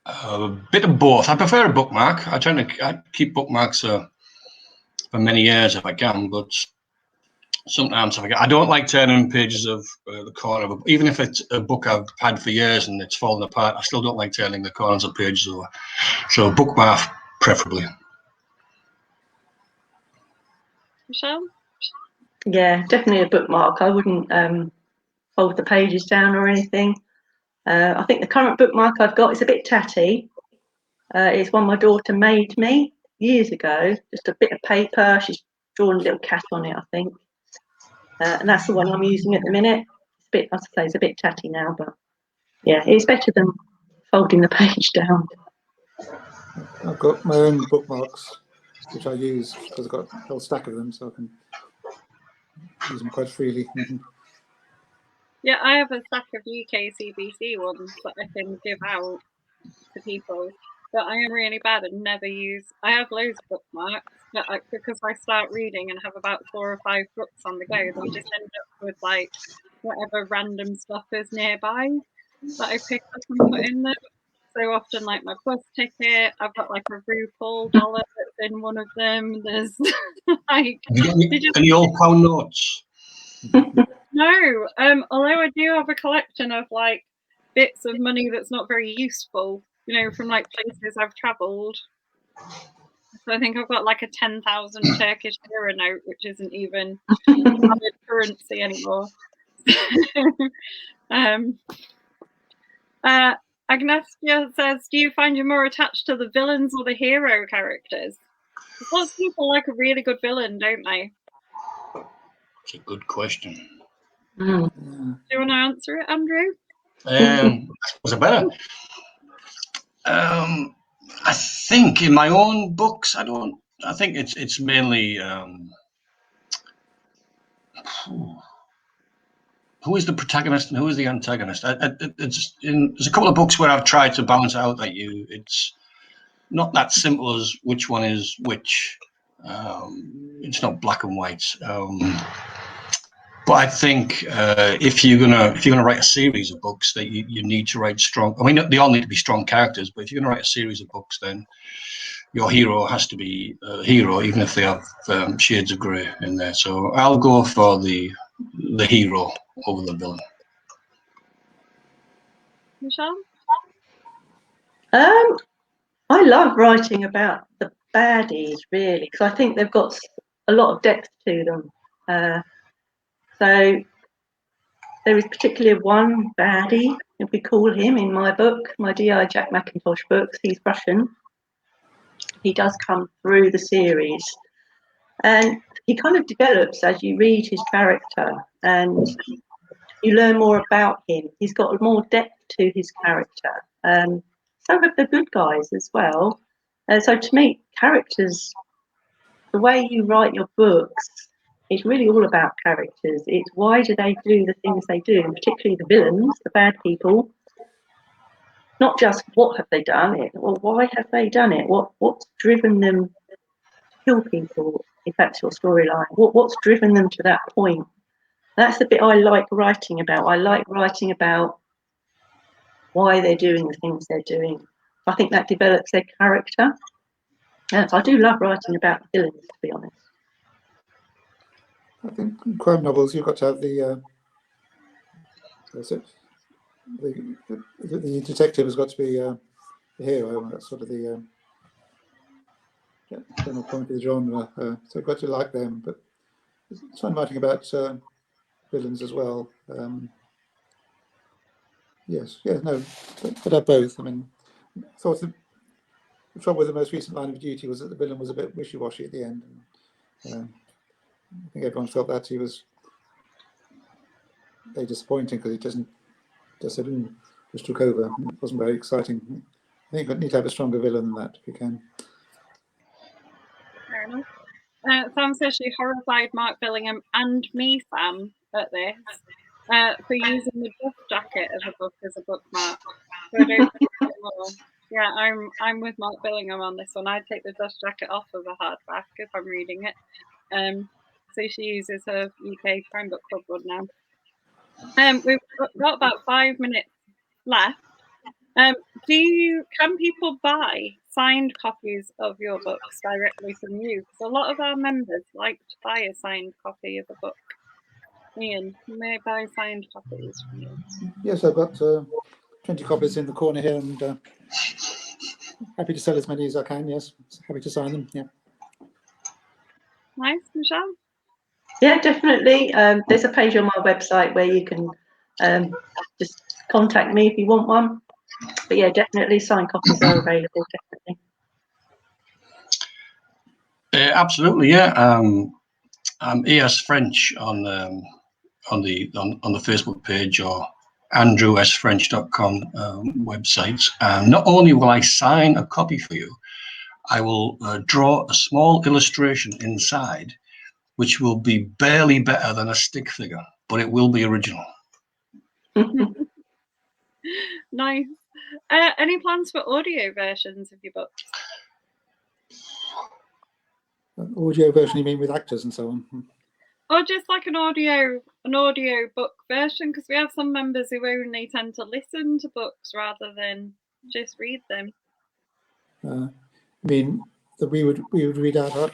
A bit of both. I prefer a bookmark. I keep bookmarks for many years if I can, but sometimes I forget. I don't like turning pages of the corner of even if it's a book I've had for years and it's fallen apart. I still don't like turning the corners of pages over. So bookmark preferably. Michelle? Yeah, definitely a bookmark. I wouldn't fold the pages down or anything. I think the current bookmark I've got is a bit tatty. It's one my daughter made me years ago. Just a bit of paper. She's drawn a little cat on it, I think. And that's the one I'm using at the minute. It's a bit, as I say, it's a bit tatty now, but yeah, it's better than folding the page down. I've got my own bookmarks, which I use because I've got a whole stack of them, so I can use them quite freely. Yeah, I have a stack of UK CBC ones that I can give out to people, but I am really bad and never use. I have loads of bookmarks, but because I start reading and have about 4 or 5 books on the go, then I just end up with like whatever random stuff is nearby that I pick up and put in there. So often, like my bus ticket, I've got like a RuPaul dollar that's in one of them. There's like any old pound notes. No, although I do have a collection of like bits of money that's not very useful, you know, from like places I've travelled. So I think I've got like a 10,000 Turkish lira note, which isn't even valid currency anymore. Agnestia says, do you find you're more attached to the villains or the hero characters? Lots of people like a really good villain, don't they? It's a good question. Mm. Do you want to answer it, Andrew? Was it better? I think in my own books, I think it's mainly who is the protagonist and who is the antagonist. There's a couple of books where I've tried to balance out that it's not that simple as which one is which. It's not black and white. But I think if you're gonna write a series of books, that you need to write strong. I mean, they all need to be strong characters, but if you're gonna write a series of books, then your hero has to be a hero, even if they have shades of grey in there. So I'll go for the hero over the villain. Michelle? I love writing about the baddies, really, because I think they've got a lot of depth to them. So there is particularly one baddie, if we call him, in my book, my D.I. Jack McIntosh books. He's Russian. He does come through the series. And he kind of develops as you read his character and you learn more about him. He's got more depth to his character. So have the good guys as well. So to me, characters, the way you write your books, it's really all about characters. It's why do they do the things they do, and particularly the villains, the bad people. Not just what have they done it, or why have they done it? What's driven them to kill people, if that's your storyline? What's driven them to that point? That's the bit I like writing about. I like writing about why they're doing the things they're doing. I think that develops their character. So I do love writing about villains, to be honest. I think in crime novels you've got to have the detective has got to be the hero. That's sort of the general point of the genre. So you've got to like them, but it's fun writing about villains as well. Yes, no, but have both. I mean, I thought the trouble with the most recent Line of Duty was that the villain was a bit wishy-washy at the end. And, I think everyone felt that he was very disappointing because he just took over. It wasn't very exciting. I think you need to have a stronger villain than that if you can. Fair enough. Sam says she horrified Mark Billingham and me, Sam, at this for using the dust jacket of a book as a bookmark. So I don't yeah, I'm with Mark Billingham on this one. I'd take the dust jacket off of a hardback if I'm reading it. So she uses her UK Crime Book Club one now. We've got about 5 minutes left. Can people buy signed copies of your books directly from you? Because a lot of our members like to buy a signed copy of a book. Ian, may I buy signed copies from you? Yes, I've got 20 copies in the corner here, and happy to sell as many as I can. Yes, happy to sign them. Yeah. Nice, Michelle? Yeah, definitely. There's a page on my website where you can just contact me if you want one. But yeah, definitely signed copies are available, definitely. Absolutely, yeah. I'm ES French on the Facebook page or andrewsfrench.com website. Not only will I sign a copy for you, I will draw a small illustration inside, which will be barely better than a stick figure, but it will be original. Nice. Any plans for audio versions of your books? Audio version, you mean with actors and so on? Or just like an audio book version? Because we have some members who only tend to listen to books rather than just read them. I mean, that we would read out our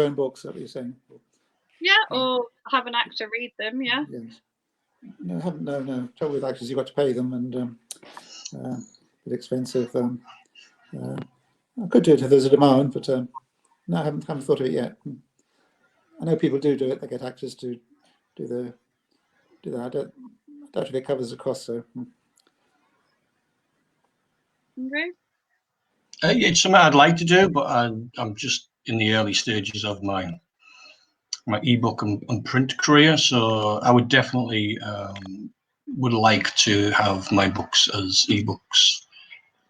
own books. Is that what you're saying? Yeah, or have an actor read them. Yeah. Yes. No, I haven't. No. Trouble with actors, you've got to pay them, and a bit expensive. I could do it if there's a demand, but no, I haven't thought of it yet. I know people do it. They get actors to do that. I doubt if it covers the cost. So. Okay. It's something I'd like to do, but I'm just in the early stages of my ebook and print career. So I would definitely would like to have my books as ebooks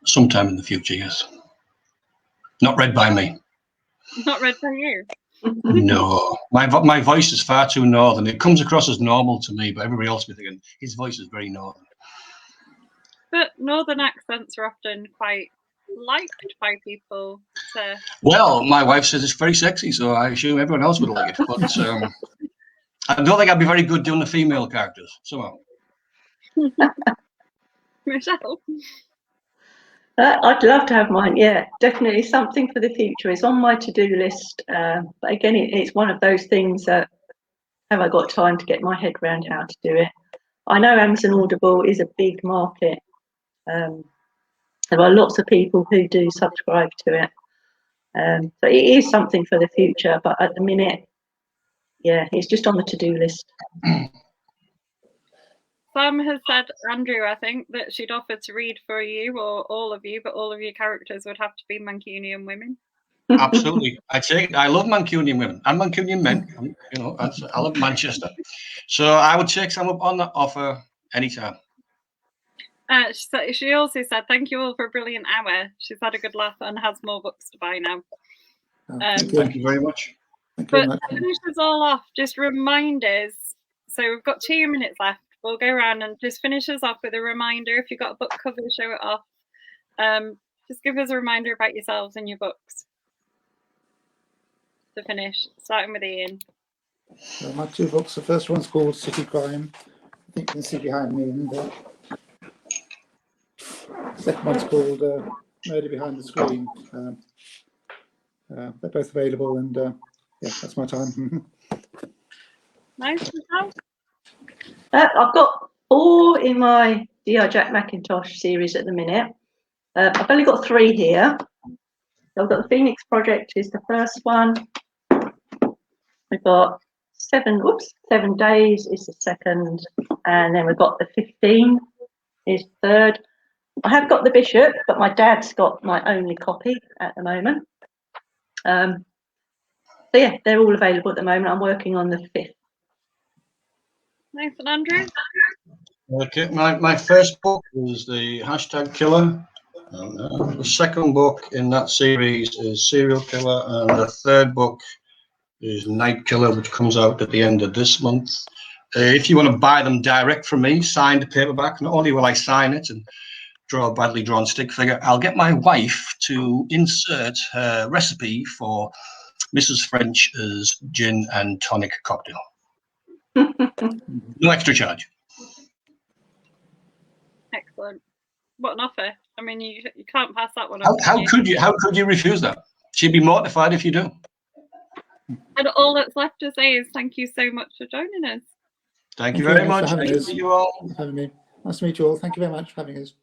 sometime in the future. Yes, not read by me. Not read by you. No, my voice is far too northern. It comes across as normal to me, but everybody else will be thinking his voice is very northern. But northern accents are often quite liked by people. Well, my wife says it's very sexy, so I assume everyone else would like it. But I don't think I'd be very good doing the female characters. Somehow. Michelle? I'd love to have mine. Yeah, definitely something for the future. It's on my to-do list. But again, it's one of those things that have I got time to get my head around how to do it. I know Amazon Audible is a big market. There are lots of people who do subscribe to it. So it is something for the future, but at the minute, yeah, it's just on the to-do list. Sam has said, Andrew, I think, that she'd offer to read for you or all of you, but all of your characters would have to be Mancunian women. Absolutely. I love Mancunian women and Mancunian men. You know, I love Manchester. So I would take some up on that offer anytime. She also said, thank you all for a brilliant hour. She's had a good laugh and has more books to buy now. Thank you very much. But to finish us all off, just reminders. So we've got 2 minutes left. We'll go around and just finish us off with a reminder. If you've got a book cover, show it off. Just give us a reminder about yourselves and your books to finish, starting with Ian. My 2 books. The first one's called City Crime. I think you can see behind me. And the second one's called Murder Behind the Screen. They're both available, and yeah, that's my time. Nice. Michelle? I've got 4 in my D.R. Jack Mackintosh series at the minute. I've only got 3 here. So I've got the Phoenix Project is the first one. We've got 7 Days is the second, and then we've got the 15 is third. I have got the Bishop, but my dad's got my only copy at the moment. So yeah, they're all available at the moment. I'm working on the 5th. Nice. And Andrew? Okay, my first book was the #Killer. The second book in that series is Serial Killer, and the third book is Night Killer, which comes out at the end of this month. If you want to buy them direct from me, signed paperback, not only will I sign it and draw a badly drawn stick figure, I'll get my wife to insert her recipe for Mrs. French's gin and tonic cocktail. No extra charge. Excellent. What an offer. I mean, you can't pass that one How, up. how could you? How could you refuse that? She'd be mortified if you do. And all that's left to say is thank you so much for joining us. Thank you very much. For having Nice us. to meet you all. Having me. Nice to meet you all. Thank you very much for having us.